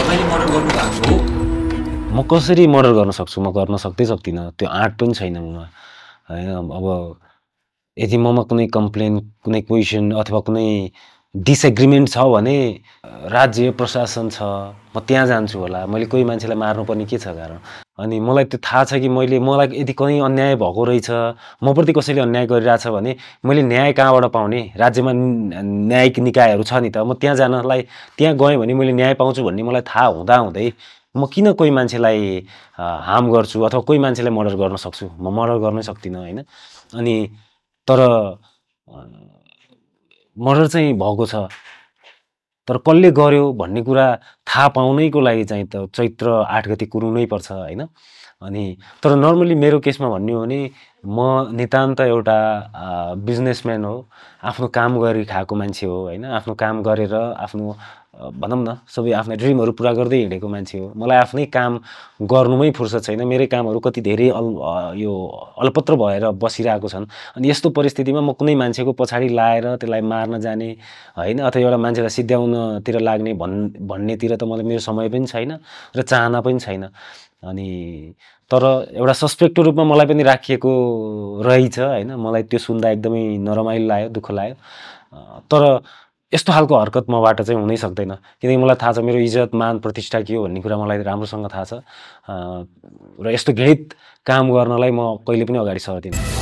तपाईले मर्डर गर्नु भएको हो? म कसरी मर्डर गर्न सक्छु? म गर्न सक्दिनँ। त्यो आँट पनि छैन ममा हैन। अब यदि ममा कुनै कम्प्लेन, कुनै क्वेसन अथवा कुनै डिसएग्रिमेन्ट छ भने राज्य प्रशासन छ, म त्यहाँ जान्छु होला। मैले कोही मान्छेलाई मार्नुपर्ने के छ कारण? अनि मलाई त्यो थाहा छ कि मलाई यदि कहीँ अन्याय भएको रहेछ, मप्रति कसैले अन्याय गरिरहेछ भने मैले न्याय कहाँबाट पाउने? राज्यमा न्यायिक निकायहरू छ नि त। म त्यहाँ जानलाई, त्यहाँ गएँ भने मैले न्याय पाउँछु भन्ने मलाई थाहा हुँदाहुँदै म किन कोही मान्छेलाई हार्म गर्छु अथवा कोही मान्छेलाई मर्डर गर्न सक्छु? म मर्डर गर्नै सक्दिनँ हैन। अनि तर मर्डर चाहिँ भएको छ, तर कसले गर्यो भन्ने कुरा थाहा पाउनैको लागि चाहिँ त चैत्र 8 गते कुरुनै पर्छ हैन। अनि तर नर्मली मेरो केसमा भन्ने हो भने म नितान्त एउटा बिजनेसम्यान हो, आफ्नो काम गरी खाएको मान्छे हो हैन। आफ्नो काम गरेर आफ्नो भनौँ न सबै आफ्ना ड्रिमहरू पुरा गर्दै हिँडेको मान्छे हो। मलाई आफ्नै काम गर्नुमै फुर्सद छैन। मेरै कामहरू कति धेरै यो अल्पत्र भएर बसिरहेको छन्। अनि यस्तो परिस्थितिमा म कुनै मान्छेको पछाडि लाएर त्यसलाई मार्न जाने हैन अथवा एउटा मान्छेलाई सिध्याउनतिर लाग्ने भन्नेतिर त मलाई मेरो समय पनि छैन र चाहना पनि छैन। अनि तर एउटा सस्पेक्टको रूपमा मलाई पनि राखिएको रहेछ हैन। मलाई त्यो सुन्दा एकदमै नरमाइलो लाग्यो, दुःख लाग्यो। तर यस्तो खालको हरकत मबाट चाहिँ हुनै सक्दैन, किनकि मलाई थाहा छ मेरो इज्जत, मान, प्रतिष्ठा के हो भन्ने कुरा मलाई राम्रोसँग थाहा छ। र यस्तो घृणित काम गर्नलाई म कहिले पनि अगाडि सर्दिनँ।